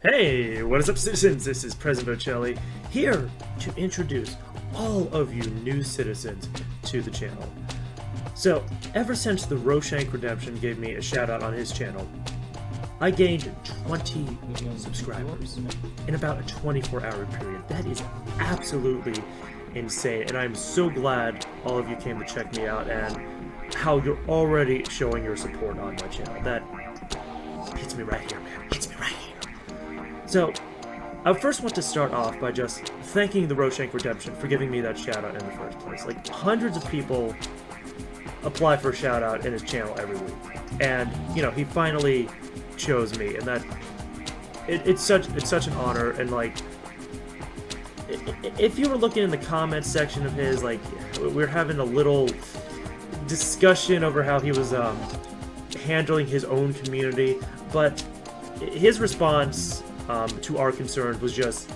Hey, what is up, citizens? This is President Vochelli, here to introduce all of you new citizens to the channel. So, ever since the Roshank Redemption gave me a shout out on his channel, I gained 20 subscribers in about a 24-hour period. That is absolutely insane, and I'm so glad all of you came to check me out and how you're already showing your support on my channel. That hits me right here, man. Hits me right here. So, I first want to start off by just thanking the Roshank Redemption for giving me that shout out in the first place. Like, hundreds of people apply for a shout out in his channel every week. And, you know, he finally chose me, and that it's such an honor. And like, if you were looking in the comments section of his, like, we're having a little discussion over how he was handling his own community, but his response to our concerns was just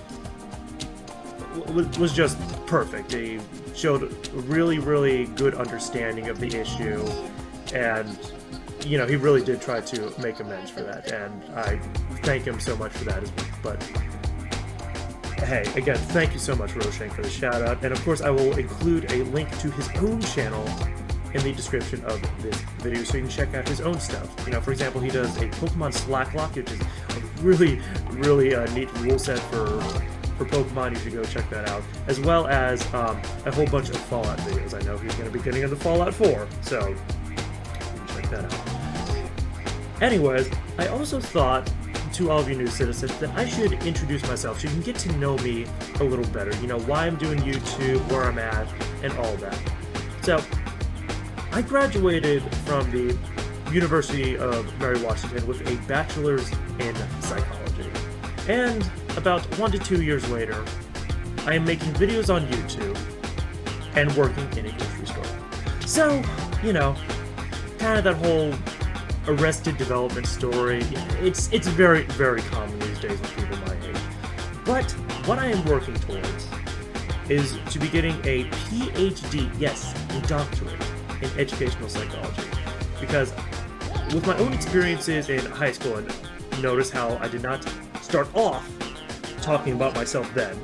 perfect. He showed a really good understanding of the issue, and you know, he really did try to make amends for that, and I thank him so much for that as well. But hey, again, thank you so much, Roshank, for the shout out, and of course I will include a link to his own channel in the description of this video so you can check out his own stuff. You know, for example, he does a Pokemon Slacklock, which is a really neat rule set for Pokemon. You should go check that out, as well as a whole bunch of Fallout videos. I know he's going to be getting into Fallout 4, so you can check that out. Anyways, I also thought, to all of you new citizens, that I should introduce myself so you can get to know me a little better. You know, why I'm doing YouTube, where I'm at, and all that. So, I graduated from the University of Mary Washington with a bachelor's in psychology. And about 1 to 2 years later, I am making videos on YouTube and working in a grocery store. So, you know, kind of that whole Arrested Development story, it's very common these days with people my age. But what I am working towards is to be getting a PhD, yes, a doctorate, in educational psychology, because with my own experiences in high school, and notice how I did not start off talking about myself then.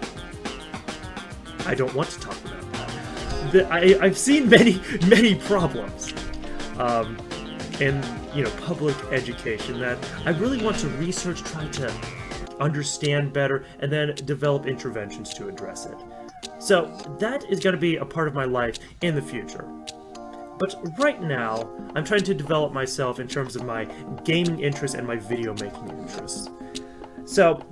I don't want to talk about that. I've seen many problems in, you know, public education that I really want to research, try to understand better, and then develop interventions to address it. So that is going to be a part of my life in the future. But right now, I'm trying to develop myself in terms of my gaming interests and my video making interests. So,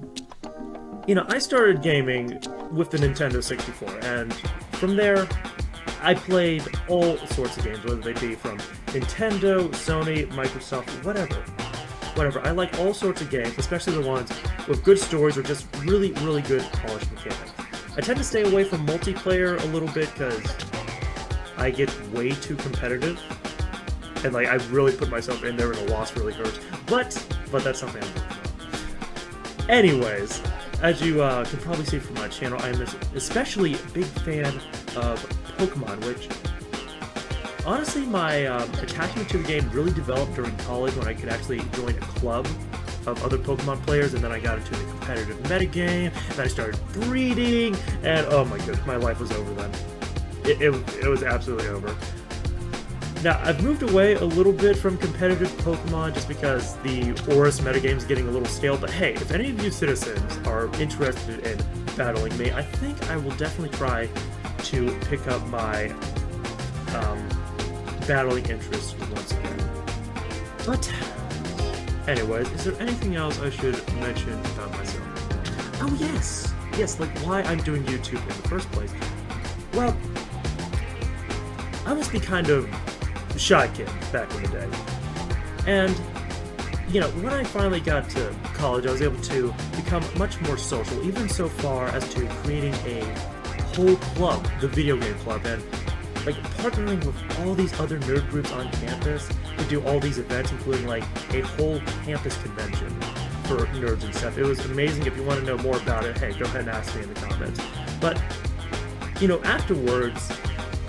you know, I started gaming with the Nintendo 64, and from there, I played all sorts of games, whether they be from Nintendo, Sony, Microsoft, whatever. I like all sorts of games, especially the ones with good stories or just really good polished mechanics. I tend to stay away from multiplayer a little bit because I get way too competitive, and like I really put myself in there and a loss really hurts. But that's something I'm working on. Anyways, as you can probably see from my channel, I'm especially a big fan of Pokemon, which honestly my attachment to the game really developed during college when I could actually join a club of other Pokemon players, and then I got into the competitive metagame, and I started breeding, and oh my goodness, my life was over then. It was absolutely over. Now, I've moved away a little bit from competitive Pokemon just because the Oris metagame is getting a little stale, but hey, if any of you citizens are interested in battling me, I think I will definitely try to pick up my battling interest once again. But, anyways, is there anything else I should mention about myself? Oh yes! Yes, like why I'm doing YouTube in the first place. Well, I was the kind of shy kid back in the day. And, you know, when I finally got to college, I was able to become much more social, even so far as to creating a whole club, the video game club, and like partnering with all these other nerd groups on campus to do all these events, including like a whole campus convention for nerds and stuff. It was amazing. If you want to know more about it, hey, go ahead and ask me in the comments. But, you know, afterwards,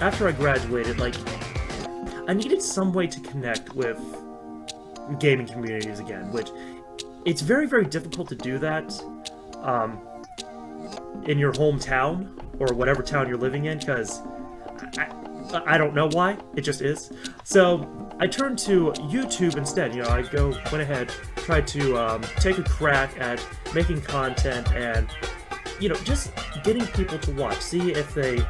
after I graduated, like, I needed some way to connect with gaming communities again, which it's very, very difficult to do that in your hometown or whatever town you're living in, because I don't know why, it just is. So I turned to YouTube instead. You know, I went ahead, tried to take a crack at making content and, you know, just getting people to watch, see if they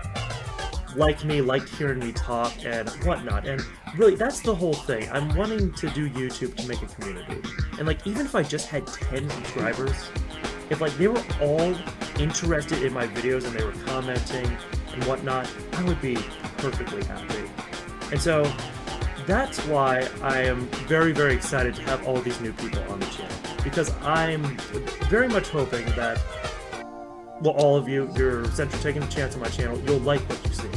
like me, liked hearing me talk and whatnot. And really, that's the whole thing. I'm wanting to do YouTube to make a community. And like, even if I just had 10 subscribers, if like they were all interested in my videos and they were commenting and whatnot, I would be perfectly happy. And so that's why I am very, very excited to have all these new people on the channel, because I'm very much hoping that, well, all of you, since you're taking a chance on my channel, you'll like what you see.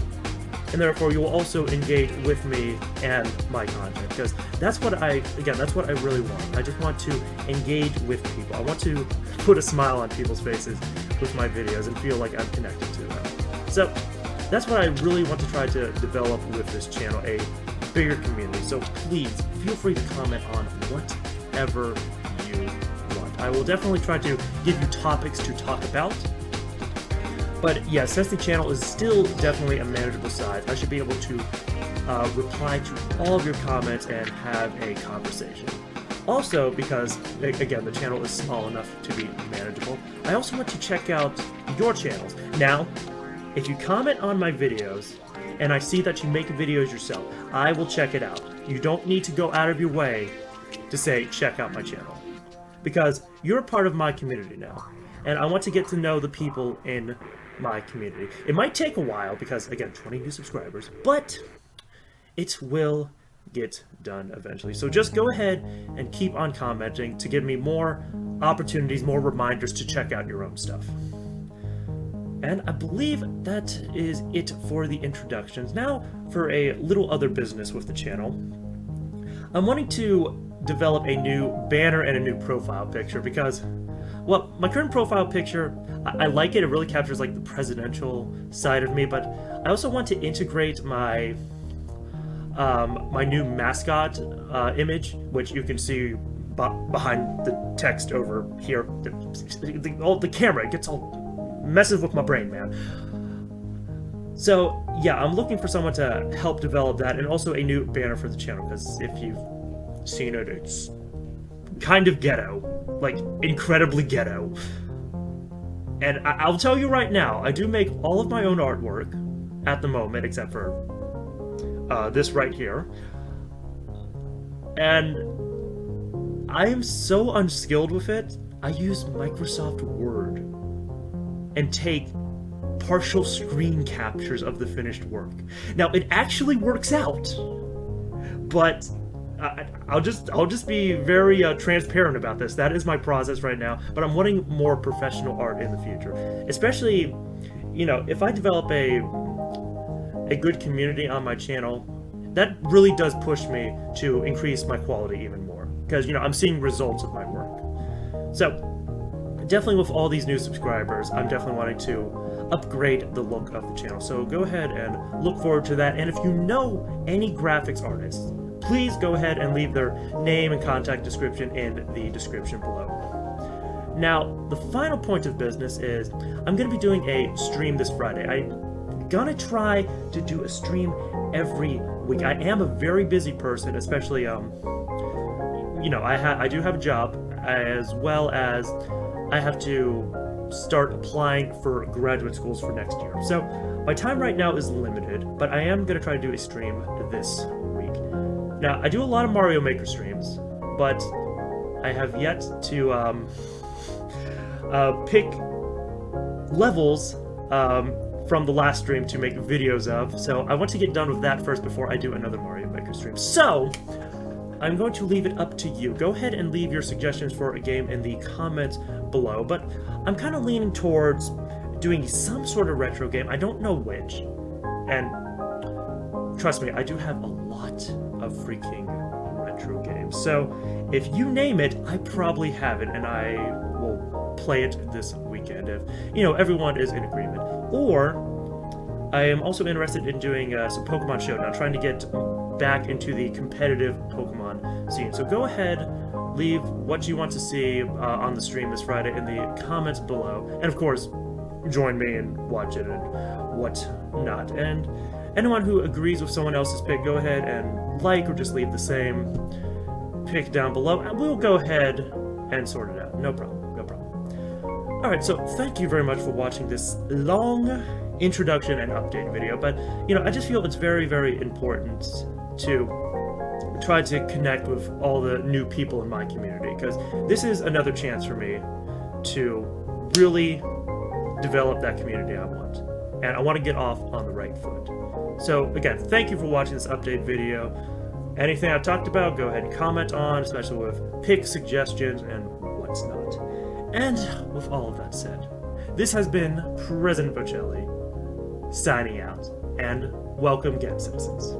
And therefore, you will also engage with me and my content, because that's what that's what I really want. I just want to engage with people. I want to put a smile on people's faces with my videos and feel like I'm connected to them. So that's what I really want to try to develop with this channel, a bigger community. So please, feel free to comment on whatever you want. I will definitely try to give you topics to talk about. But yeah, since the channel is still definitely a manageable size, I should be able to reply to all of your comments and have a conversation. Also, because, again, the channel is small enough to be manageable, I also want to check out your channels. Now, if you comment on my videos, and I see that you make videos yourself, I will check it out. You don't need to go out of your way to say, check out my channel. Because you're a part of my community now, and I want to get to know the people in my community. It might take a while because, again, 20 new subscribers, but it will get done eventually. So just go ahead and keep on commenting to give me more opportunities, more reminders to check out your own stuff. And I believe that is it for the introductions. Now for a little other business with the channel. I'm wanting to develop a new banner and a new profile picture because, well, my current profile picture, I like it. It really captures like the presidential side of me, but I also want to integrate my my new mascot image, which you can see behind the text over here. The camera, it gets all messes with my brain, man. So yeah, I'm looking for someone to help develop that, and also a new banner for the channel, because if you've seen it, it's kind of ghetto, like incredibly ghetto. And I'll tell you right now, I do make all of my own artwork at the moment, except for this right here. And I am so unskilled with it, I use Microsoft Word and take partial screen captures of the finished work. Now, it actually works out, but I'll just be very transparent about this. That is my process right now, but I'm wanting more professional art in the future. Especially, you know, if I develop a good community on my channel, that really does push me to increase my quality even more, because, you know, I'm seeing results of my work. So definitely with all these new subscribers, I'm definitely wanting to upgrade the look of the channel. So go ahead and look forward to that. And if you know any graphics artists, please go ahead and leave their name and contact description in the description below. Now, the final point of business is I'm going to be doing a stream this Friday. I'm going to try to do a stream every week. I am a very busy person, especially, you know, I do have a job, as well as I have to start applying for graduate schools for next year. So my time right now is limited, but I am going to try to do a stream this week. Now, I do a lot of Mario Maker streams, but I have yet to pick levels from the last stream to make videos of, so I want to get done with that first before I do another Mario Maker stream. So I'm going to leave it up to you. Go ahead and leave your suggestions for a game in the comments below, but I'm kind of leaning towards doing some sort of retro game. I don't know which, and trust me, I do have a lot of freaking retro games. So if you name it, I probably have it, and I will play it this weekend if, you know, everyone is in agreement. Or I am also interested in doing some Pokemon Showdown, trying to get back into the competitive Pokemon scene. So go ahead, leave what you want to see on the stream this Friday in the comments below. And of course, join me and watch it and whatnot. And anyone who agrees with someone else's pick, go ahead and like or just leave the same pick down below, and we'll go ahead and sort it out. No problem, no problem. Alright, so thank you very much for watching this long introduction and update video, but, you know, I just feel it's very, very important to try to connect with all the new people in my community, because this is another chance for me to really develop that community I want, and I want to get off on the right foot. So again, thank you for watching this update video. Anything I talked about, go ahead and comment on, especially with pick suggestions and what's not. And with all of that said, this has been President Vochelli signing out, and welcome, Game Citizens.